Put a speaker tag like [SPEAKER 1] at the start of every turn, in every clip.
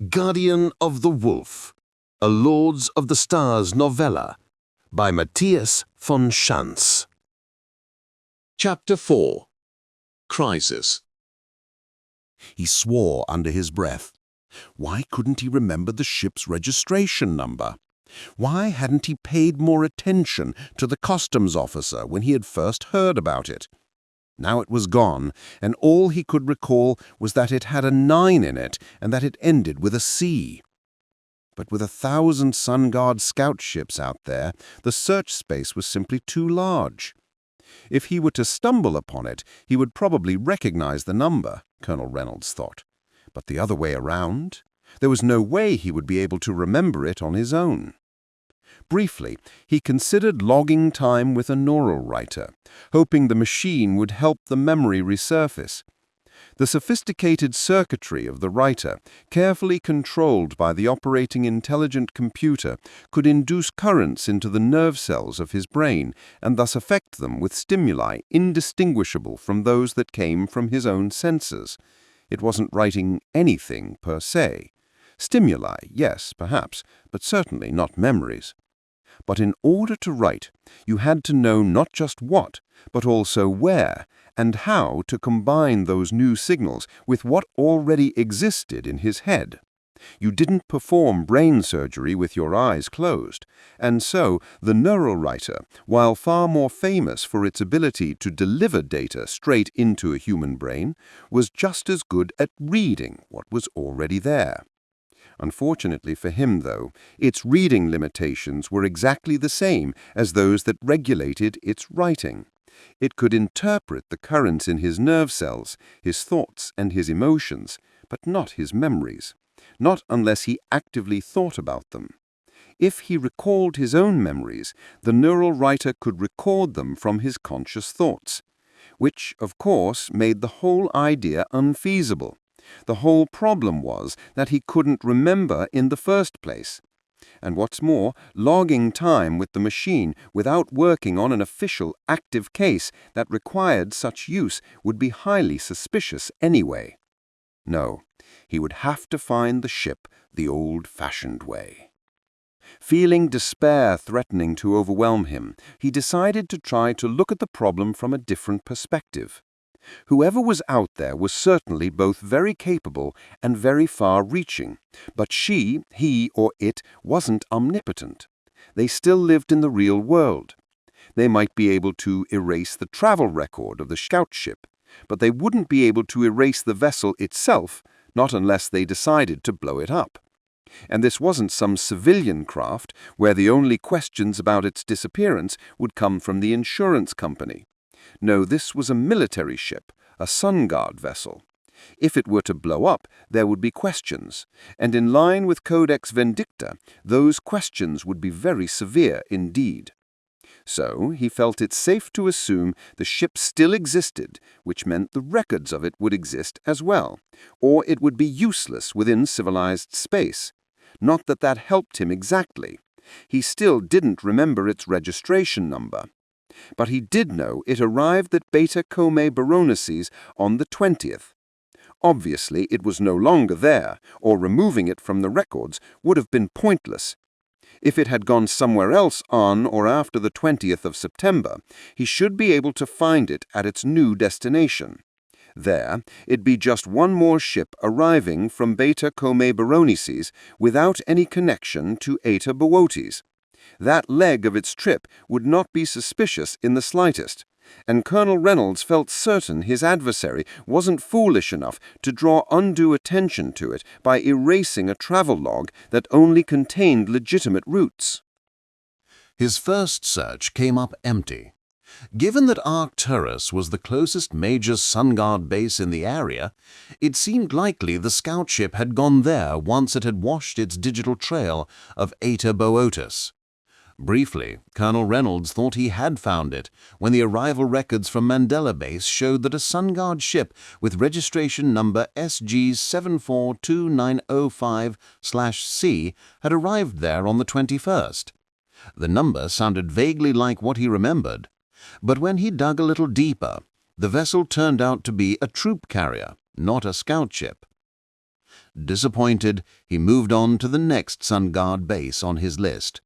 [SPEAKER 1] Guardian of the Wolf, a Lords of the Stars novella by Matthias von Schantz.
[SPEAKER 2] Chapter 4. Crisis.
[SPEAKER 3] He swore under his breath. Why couldn't he remember the ship's registration number? Why hadn't he paid more attention to the customs officer when he had first heard about it? Now it was gone, and all he could recall was that it had a 9 in it and that it ended with a C. But with 1,000 Sunguard scout ships out there, the search space was simply too large. If he were to stumble upon it, he would probably recognize the number, Colonel Reynolds thought. But the other way around? There was no way he would be able to remember it on his own. Briefly, he considered logging time with a neural writer, hoping the machine would help the memory resurface. The sophisticated circuitry of the writer, carefully controlled by the operating intelligent computer, could induce currents into the nerve cells of his brain and thus affect them with stimuli indistinguishable from those that came from his own senses. It wasn't writing anything per se. Stimuli, yes, perhaps, but certainly not memories. But in order to write, you had to know not just what, but also where, and how to combine those new signals with what already existed in his head. You didn't perform brain surgery with your eyes closed, and so the neural writer, while far more famous for its ability to deliver data straight into a human brain, was just as good at reading what was already there. Unfortunately for him, though, its reading limitations were exactly the same as those that regulated its writing. It could interpret the currents in his nerve cells, his thoughts and his emotions, but not his memories, not unless he actively thought about them. If he recalled his own memories, the neural writer could record them from his conscious thoughts, which, of course, made the whole idea unfeasible. The whole problem was that he couldn't remember in the first place. And what's more, logging time with the machine without working on an official active case that required such use would be highly suspicious anyway. No, he would have to find the ship the old-fashioned way. Feeling despair threatening to overwhelm him, he decided to try to look at the problem from a different perspective. Whoever was out there was certainly both very capable and very far-reaching, but she, he, or it wasn't omnipotent. They still lived in the real world. They might be able to erase the travel record of the scout ship, but they wouldn't be able to erase the vessel itself, not unless they decided to blow it up. And this wasn't some civilian craft where the only questions about its disappearance would come from the insurance company. No, this was a military ship, a Sunguard vessel. If it were to blow up, there would be questions, and in line with Codex Vindicta, those questions would be very severe indeed. So he felt it safe to assume the ship still existed, which meant the records of it would exist as well, or it would be useless within civilized space. Not that that helped him exactly. He still didn't remember its registration number. But he did know it arrived at Beta Comae Baroneses on the 20th. Obviously, it was no longer there, or removing it from the records would have been pointless. If it had gone somewhere else on or after the 20th of September, he should be able to find it at its new destination. There, it'd be just one more ship arriving from Beta Comae Baroneses without any connection to Eta Bootes. That leg of its trip would not be suspicious in the slightest, and Colonel Reynolds felt certain his adversary wasn't foolish enough to draw undue attention to it by erasing a travel log that only contained legitimate routes. His first search came up empty. Given that Arcturus was the closest major Sunguard base in the area, it seemed likely the scout ship had gone there once it had washed its digital trail of Eta Bootes. Briefly, Colonel Reynolds thought he had found it when the arrival records from Mandela Base showed that a Sunguard ship with registration number SG742905/C had arrived there on the 21st. The number sounded vaguely like what he remembered, but when he dug a little deeper, the vessel turned out to be a troop carrier, not a scout ship. Disappointed, he moved on to the next Sunguard base on his list.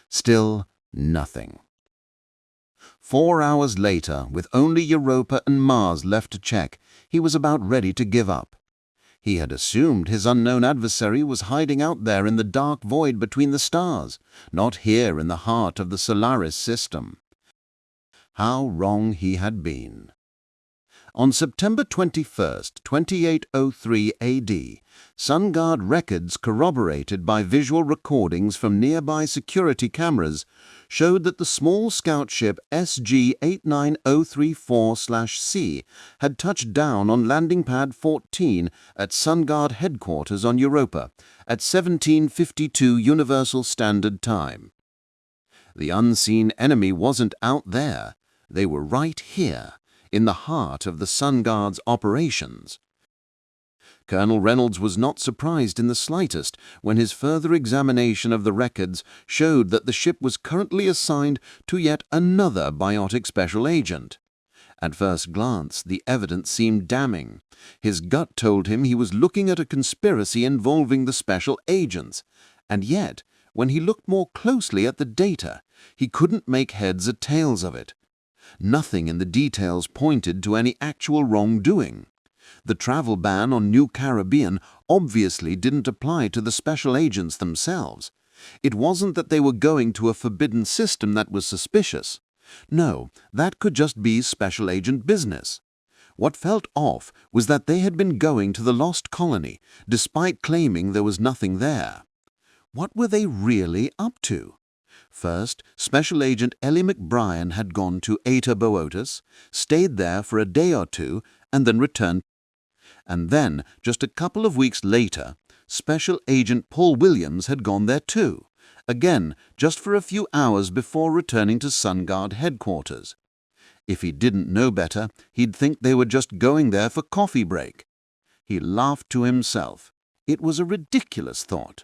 [SPEAKER 3] Still nothing. 4 hours later, with only Europa and Mars left to check, he was about ready to give up. He had assumed his unknown adversary was hiding out there in the dark void between the stars, not here in the heart of the Solaris system. How wrong he had been. On September 21st, 2803 AD, Sunguard records corroborated by visual recordings from nearby security cameras showed that the small scout ship SG-89034/C had touched down on landing pad 14 at Sunguard headquarters on Europa at 1752 Universal Standard Time. The unseen enemy wasn't out there, they were right here, in the heart of the Sunguard's operations. Colonel Reynolds was not surprised in the slightest when his further examination of the records showed that the ship was currently assigned to yet another biotic special agent. At first glance, the evidence seemed damning. His gut told him he was looking at a conspiracy involving the special agents, and yet, when he looked more closely at the data, he couldn't make heads or tails of it. Nothing in the details pointed to any actual wrongdoing. The travel ban on New Caribbean obviously didn't apply to the special agents themselves. It wasn't that they were going to a forbidden system that was suspicious. No, that could just be special agent business. What felt off was that they had been going to the lost colony, despite claiming there was nothing there. What were they really up to? First, Special Agent Ellie McBrien had gone to Eta Boötis, stayed there for a day or two, and then returned. And then, just a couple of weeks later, Special Agent Paul Williams had gone there too, again just for a few hours before returning to Sunguard headquarters. If he didn't know better, he'd think they were just going there for coffee break. He laughed to himself. It was a ridiculous thought.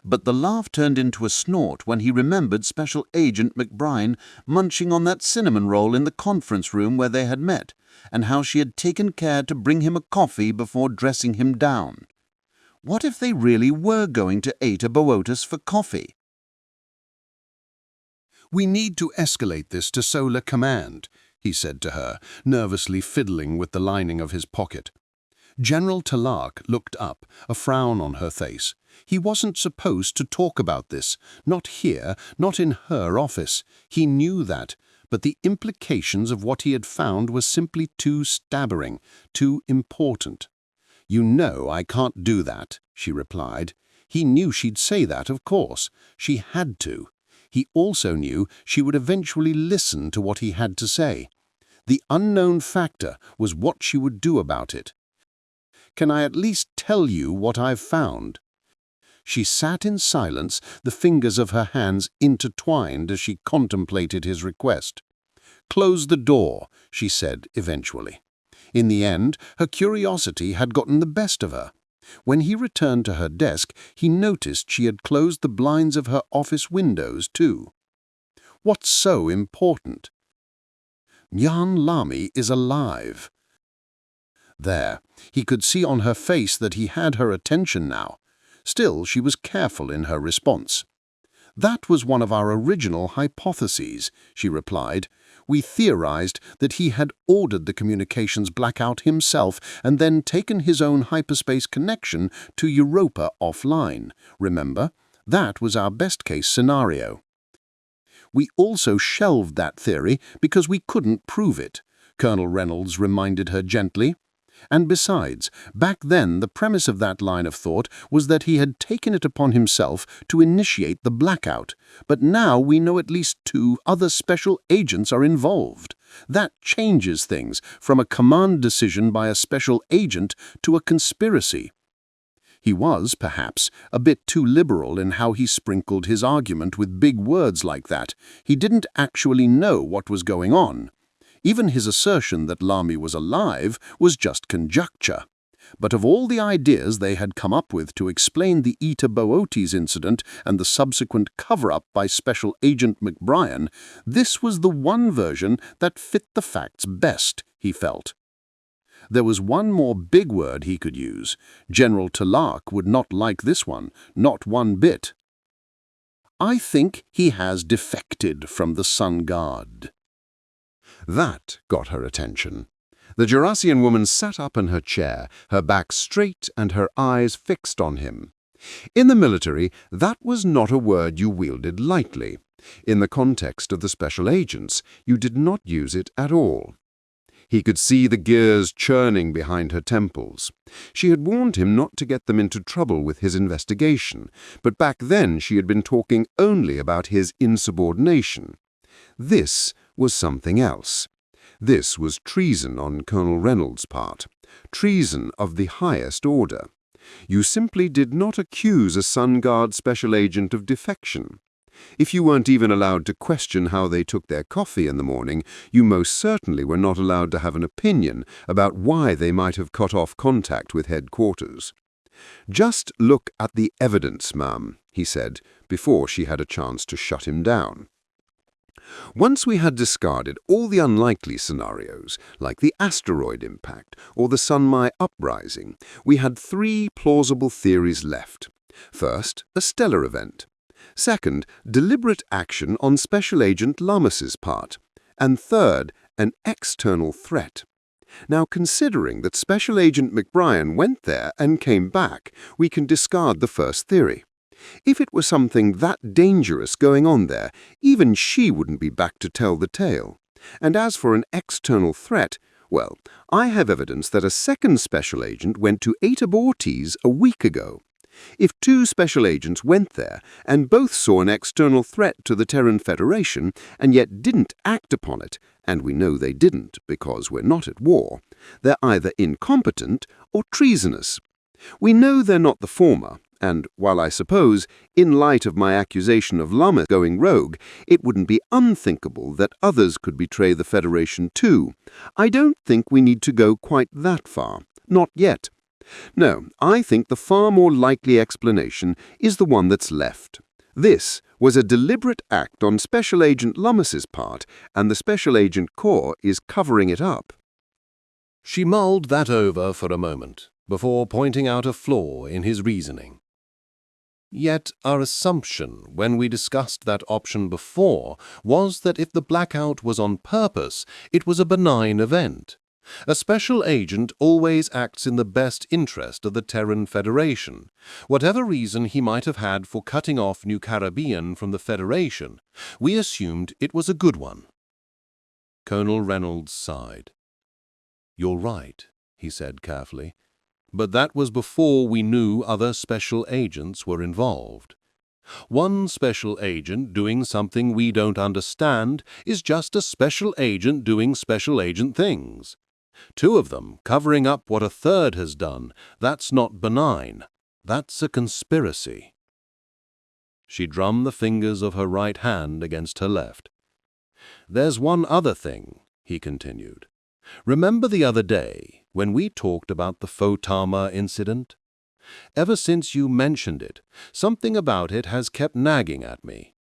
[SPEAKER 3] But the laugh turned into a snort when he remembered Special Agent McBrien munching on that cinnamon roll in the conference room where they had met, and how she had taken care to bring him a coffee before dressing him down. What if they really were going to Eta Boötis for coffee?
[SPEAKER 4] "We need to escalate this to Solar Command," he said to her, nervously fiddling with the lining of his pocket. General Talark looked up, a frown on her face. He wasn't supposed to talk about this, not here, not in her office. He knew that, but the implications of what he had found were simply too staggering, too important. "You know I can't do that," she replied. He knew she'd say that, of course. She had to. He also knew she would eventually listen to what he had to say. The unknown factor was what she would do about it. "Can I at least tell you what I've found?" She sat in silence, the fingers of her hands intertwined as she contemplated his request. "Close the door," she said eventually. In the end, her curiosity had gotten the best of her. When he returned to her desk, he noticed she had closed the blinds of her office windows, too. "What's so important?" "Jan Lamy is alive." There, he could see on her face that he had her attention now. Still, she was careful in her response. "That was one of our original hypotheses," she replied. "We theorized that he had ordered the communications blackout himself and then taken his own hyperspace connection to Europa offline. Remember? That was our best-case scenario. We also shelved that theory because we couldn't prove it," Colonel Reynolds reminded her gently. "And besides, back then the premise of that line of thought was that he had taken it upon himself to initiate the blackout, but now we know at least 2 other special agents are involved. That changes things from a command decision by a special agent to a conspiracy." He was, perhaps, a bit too liberal in how he sprinkled his argument with big words like that. He didn't actually know what was going on. Even his assertion that Lamy was alive was just conjecture. But of all the ideas they had come up with to explain the Eta Boötis incident and the subsequent cover-up by Special Agent McBrien, this was the one version that fit the facts best, he felt. There was one more big word he could use. General Talark would not like this one, not one bit. I think he has defected from the Sunguard.
[SPEAKER 3] That got her attention. The Jurassian woman sat up in her chair, her back straight and her eyes fixed on him. In the military, that was not a word you wielded lightly. In the context of the special agents, you did not use it at all. He could see the gears churning behind her temples. She had warned him not to get them into trouble with his investigation, but back then she had been talking only about his insubordination. This was something else. This was treason on Colonel Reynolds' part, treason of the highest order. You simply did not accuse a Sunguard Special Agent of defection. If you weren't even allowed to question how they took their coffee in the morning, you most certainly were not allowed to have an opinion about why they might have cut off contact with headquarters. "Just look at the evidence, ma'am," he said, before she had a chance to shut him down. Once we had discarded all the unlikely scenarios, like the asteroid impact or the Sunmi uprising, we had 3 plausible theories left. First, a stellar event. Second, deliberate action on Special Agent Lamas's part. And third, an external threat. Now, considering that Special Agent McBrien went there and came back, we can discard the first theory. If it was something that dangerous going on there, even she wouldn't be back to tell the tale. And as for an external threat, well, I have evidence that a second special agent went to 8 abortees a week ago. If 2 special agents went there and both saw an external threat to the Terran Federation and yet didn't act upon it, and we know they didn't because we're not at war, they're either incompetent or treasonous. We know they're not the former. And while I suppose, in light of my accusation of Lamas going rogue, it wouldn't be unthinkable that others could betray the Federation too, I don't think we need to go quite that far. Not yet. No, I think the far more likely explanation is the one that's left. This was a deliberate act on Special Agent Lamas's part, and the Special Agent Corps is covering it up.
[SPEAKER 2] She mulled that over for a moment, before pointing out a flaw in his reasoning. Yet our assumption, when we discussed that option before, was that if the blackout was on purpose, it was a benign event. A special agent always acts in the best interest of the Terran Federation. Whatever reason he might have had for cutting off New Caribbean from the Federation, we assumed it was a good one. Colonel Reynolds sighed. "You're right," he said carefully. "But that was before we knew other special agents were involved. One special agent doing something we don't understand is just a special agent doing special agent things. 2 of them covering up what a third has done, that's not benign. That's a conspiracy." She drummed the fingers of her right hand against her left. "There's one other thing," he continued. "Remember the other day, when we talked about the Photama incident? Ever since you mentioned it, something about it has kept nagging at me.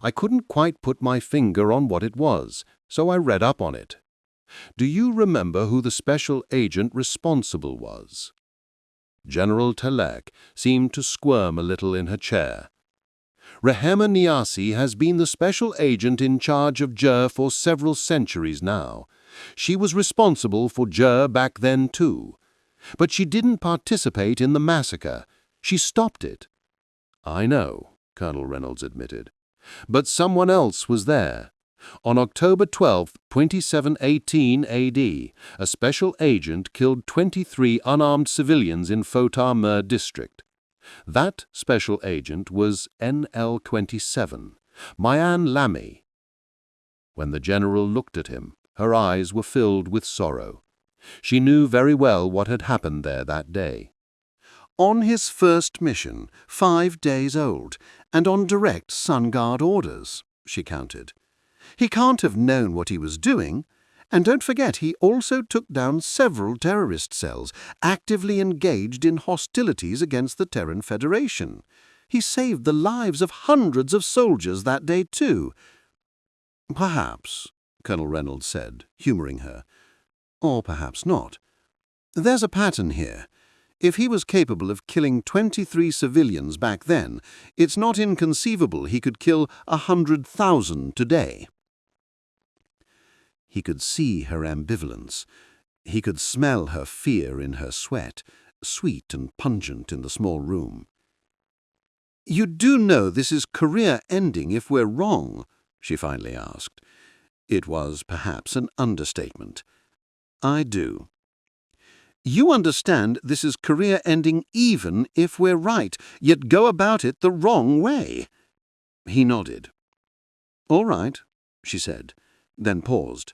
[SPEAKER 2] I couldn't quite put my finger on what it was, so I read up on it. Do you remember who the special agent responsible was?" General Telek seemed to squirm a little in her chair. "Rehema Niasi has been the special agent in charge of Jer for several centuries now. She was responsible for Jer back then too. But she didn't participate in the massacre. She stopped it." "I know," Colonel Reynolds admitted. "But someone else was there. On October 12, 2718 AD, a special agent killed 23 unarmed civilians in Photama district. That special agent was NL-27, Mayan Lamy." When the general looked at him, her eyes were filled with sorrow. She knew very well what had happened there that day.
[SPEAKER 4] On his first mission, 5 days old, and on direct Sunguard orders, she counted. He can't have known what he was doing, and don't forget he also took down several terrorist cells actively engaged in hostilities against the Terran Federation. He saved the lives of hundreds of soldiers that day too. "Perhaps," Colonel Reynolds said, humoring her. "Or perhaps not. There's a pattern here. If he was capable of killing 23 civilians back then, it's not inconceivable he could kill 100,000 today. He could see her ambivalence. He could smell her fear in her sweat, sweet and pungent in the small room. "You do know this is career-ending if we're wrong?" she finally asked. It was perhaps an understatement. "I do." "You understand this is career-ending even if we're right, yet go about it the wrong way?" He nodded. "All right," she said, then paused.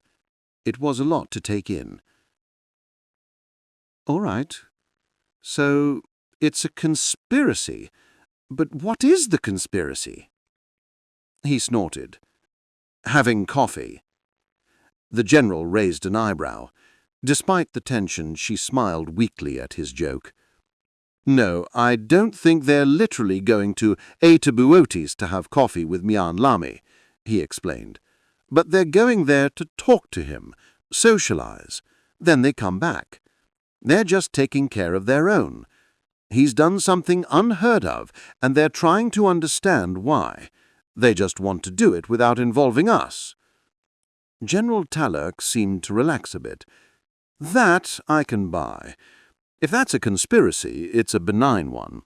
[SPEAKER 4] It was a lot to take in. "All right. So it's a conspiracy. But what is the conspiracy?" He snorted. "Having coffee." The general raised an eyebrow. Despite the tension, she smiled weakly at his joke. "No, I don't think they're literally going to Atabuotis to have coffee with Mian Lami," he explained. "But they're going there to talk to him, socialize. Then they come back. They're just taking care of their own. He's done something unheard of, and they're trying to understand why. They just want to do it without involving us." General Tallerk seemed to relax a bit. "That I can buy. If that's a conspiracy, it's a benign one."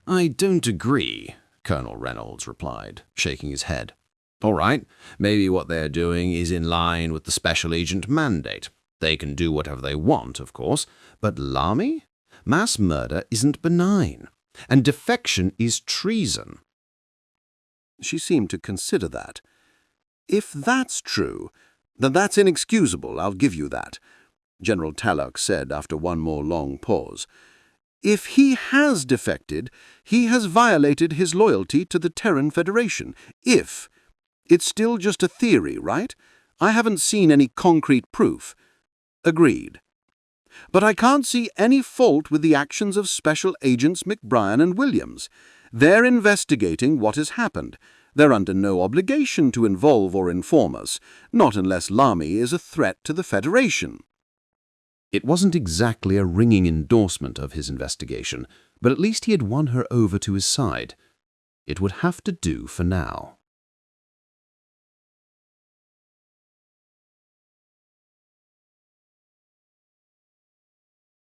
[SPEAKER 2] "I don't agree," Colonel Reynolds replied, shaking his head. "All right, maybe what they're doing is in line with the special agent mandate. They can do whatever they want, of course, but Lami? Mass murder isn't benign, and defection is treason."
[SPEAKER 4] She seemed to consider that. "If that's true, then that's inexcusable, I'll give you that," General Tallerk said after one more long pause. "If he has defected, he has violated his loyalty to the Terran Federation. If. It's still just a theory, right? I haven't seen any concrete proof." "Agreed. But I can't see any fault with the actions of Special Agents McBrien and Williams. They're investigating what has happened. They're under no obligation to involve or inform us, not unless Lami is a threat to the Federation."
[SPEAKER 2] It wasn't exactly a ringing endorsement of his investigation, but at least he had won her over to his side. It would have to do for now.